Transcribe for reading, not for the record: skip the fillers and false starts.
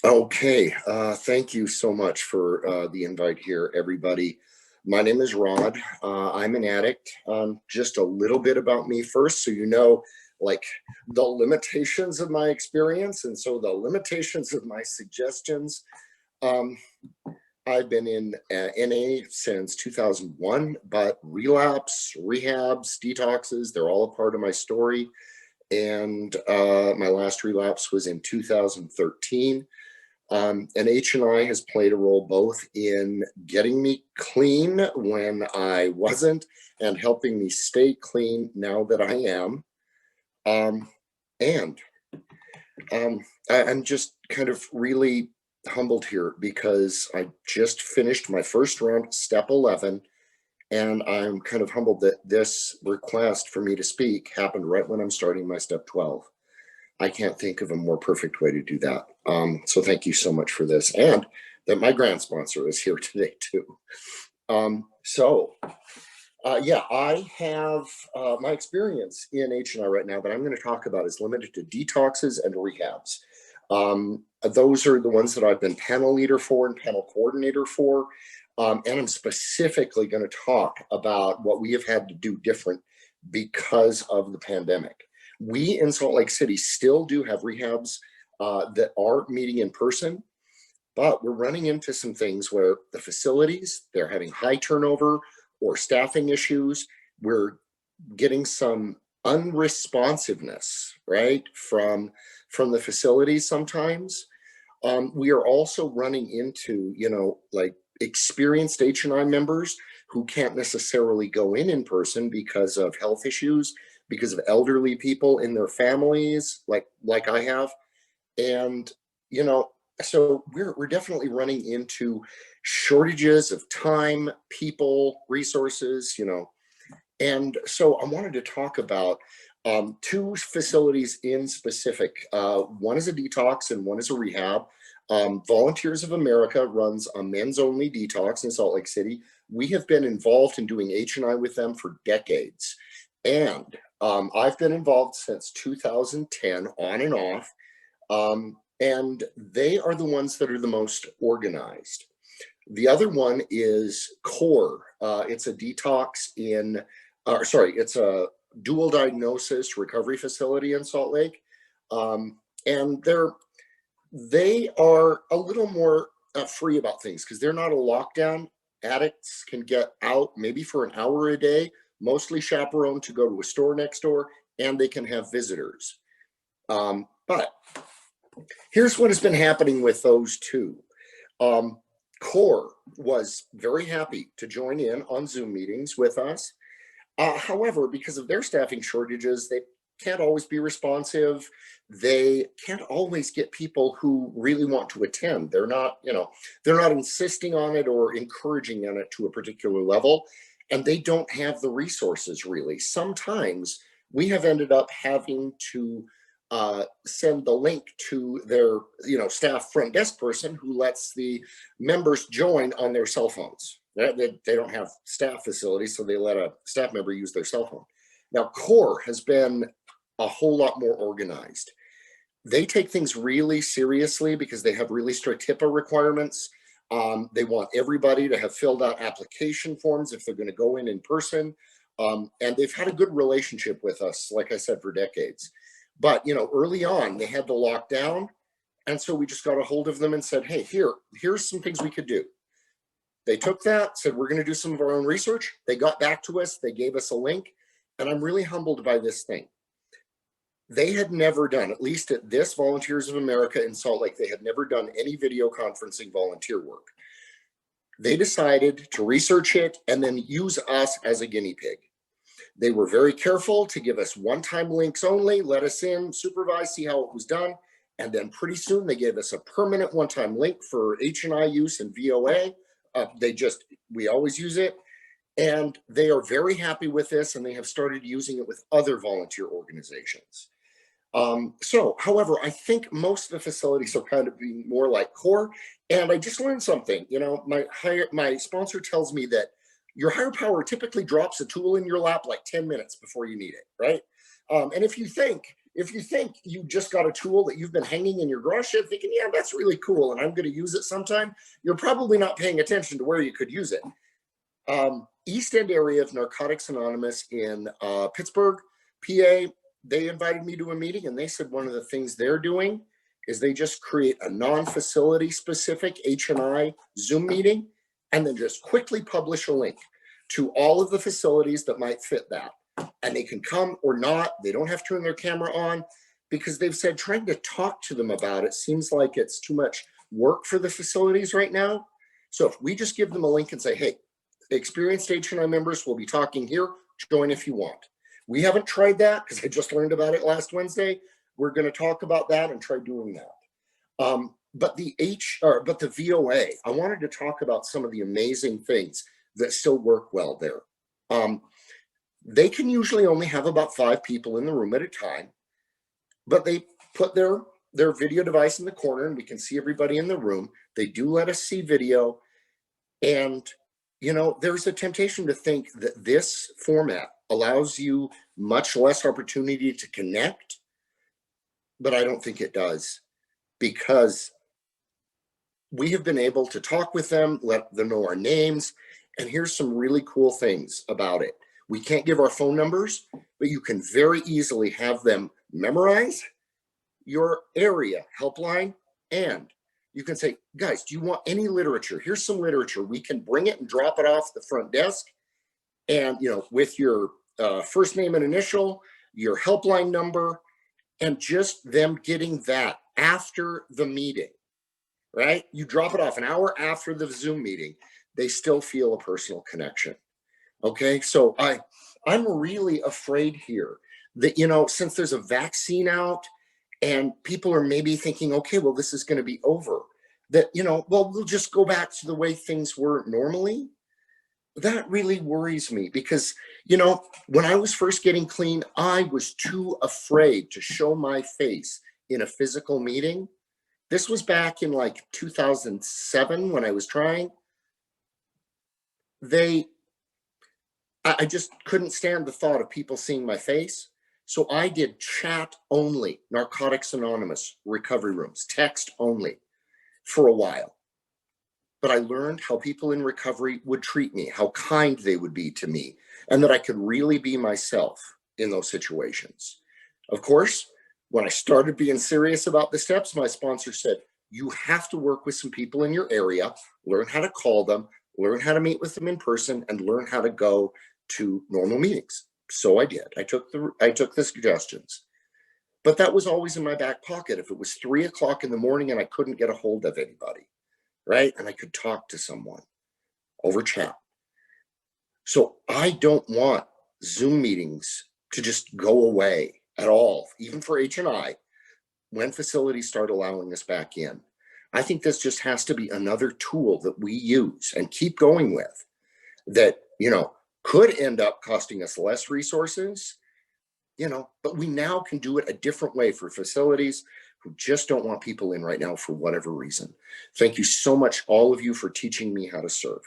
Okay, thank you so much for the invite here, everybody. My name is Rod. I'm an addict. Just a little bit about me first, so you know, like the limitations of my experience, and so the limitations of my suggestions. Um, I've been in NA since 2001, but relapse, rehabs, detoxes, they're all a part of my story. And my last relapse was in 2013. And H&I has played a role both in getting me clean when I wasn't and helping me stay clean now that I am. Um, and I'm just kind of really humbled here because I just finished my first round, step 11, and I'm kind of humbled that this request for me to speak happened right when I'm starting my step 12. I can't think of a more perfect way to do that. So thank you so much for this, and that my grant sponsor is here today too. Yeah, I have my experience in H&I right now that I'm going to talk about is limited to detoxes and rehabs. Those are the ones that I've been panel leader for and panel coordinator for. And I'm specifically going to talk about what we have had to do different because of the pandemic. We in Salt Lake City still do have rehabs that are meeting in person, but we're running into some things where the facilities, they're having high turnover or staffing issues. We're getting some unresponsiveness, right, from the facilities sometimes. We are also running into, like experienced H&I members who can't necessarily go in person because of health issues, because of elderly people in their families, like I have. And, you know, so we're definitely running into shortages of time, people, resources, and so I wanted to talk about two facilities in specific. One is a detox and one is a rehab. Volunteers of America runs a men's only detox in Salt Lake City. We have been involved in doing H&I with them for decades. And I've been involved since 2010 on and off. And they are the ones that are the most organized. The other one is CORE. It's a detox it's a dual diagnosis recovery facility in Salt Lake. And they are a little more free about things because they're not a lockdown. Addicts can get out maybe for an hour a day, mostly chaperoned to go to a store next door, and they can have visitors. But here's what has been happening with those two. CORE was very happy to join in on Zoom meetings with us. However, because of their staffing shortages, they can't always be responsive. They can't always get people who really want to attend. They're not insisting on it or encouraging on it to a particular level, and they don't have the resources really. Sometimes we have ended up having to send the link to their staff front desk person who lets the members join on their cell phones. They don't have staff facilities, so they let a staff member use their cell phone. Now, CORE has been a whole lot more organized. They take things really seriously because they have really strict HIPAA requirements. They want everybody to have filled out application forms if they're going to go in person. And they've had a good relationship with us, like I said, for decades. But, early on, they had to lock down. And so we just got a hold of them and said, hey, here's some things we could do. They took that, said, we're going to do some of our own research. They got back to us. They gave us a link. And I'm really humbled by this thing. They had never done, at least at this Volunteers of America in Salt Lake, they had never done any video conferencing volunteer work. They decided to research it and then use us as a guinea pig. They were very careful to give us one-time links only, let us in, supervise, see how it was done. And then pretty soon they gave us a permanent one-time link for H&I use and VOA. We always use it. And they are very happy with this, and they have started using it with other volunteer organizations. However, I think most of the facilities are kind of being more like CORE. And I just learned something. My sponsor tells me that your higher power typically drops a tool in your lap like 10 minutes before you need it, right? And if you think if you think you just got a tool that you've been hanging in your garage shed thinking, yeah, that's really cool and I'm going to use it sometime, you're probably not paying attention to where you could use it. East End area of Narcotics Anonymous in Pittsburgh, PA, they invited me to a meeting and they said one of the things they're doing is they just create a non-facility specific H&I Zoom meeting and then just quickly publish a link to all of the facilities that might fit that. And they can come or not. They don't have to turn their camera on because they've said trying to talk to them about it seems like it's too much work for the facilities right now. So if we just give them a link and say, hey, experienced H&I members will be talking here, join if you want. We haven't tried that because I just learned about it last Wednesday. We're going to talk about that and try doing that. But the VOA, I wanted to talk about some of the amazing things that still work well there. They can usually only have about 5 people in the room at a time, but they put their video device in the corner and we can see everybody in the room. They do let us see video. And, you know, there's a temptation to think that this format allows you much less opportunity to connect, but I don't think it does, because we have been able to talk with them, let them know our names, and here's some really cool things about it. We can't give our phone numbers, but you can very easily have them memorize your area helpline, and you can say, guys, do you want any literature? Here's some literature. We can bring it and drop it off the front desk, and you know, with your first name and initial, your helpline number, and just them getting that after the meeting, right? You drop it off an hour after the Zoom meeting, they still feel a personal connection. Okay, so I'm really afraid here that, you know, since there's a vaccine out and people are maybe thinking, okay, well, this is going to be over, that, you know, well, we'll just go back to the way things were normally. That really worries me because, you know, when I was first getting clean, I was too afraid to show my face in a physical meeting. This was back in like 2007 when I was trying. I just couldn't stand the thought of people seeing my face. So I did chat only, Narcotics Anonymous recovery rooms, text only for a while. But I learned how people in recovery would treat me, how kind they would be to me, and that I could really be myself in those situations. Of course, when I started being serious about the steps, my sponsor said, you have to work with some people in your area, learn how to call them, learn how to meet with them in person, and learn how to go to normal meetings. So I did. I took the suggestions. But that was always in my back pocket. If it was 3 o'clock in the morning and I couldn't get a hold of anybody, right? And I could talk to someone over chat. So I don't want Zoom meetings to just go away at all, even for H&I, when facilities start allowing us back in. I think this just has to be another tool that we use and keep going with that, you know, could end up costing us less resources, you know, but we now can do it a different way for facilities who just don't want people in right now for whatever reason. Thank you so much, all of you, for teaching me how to serve.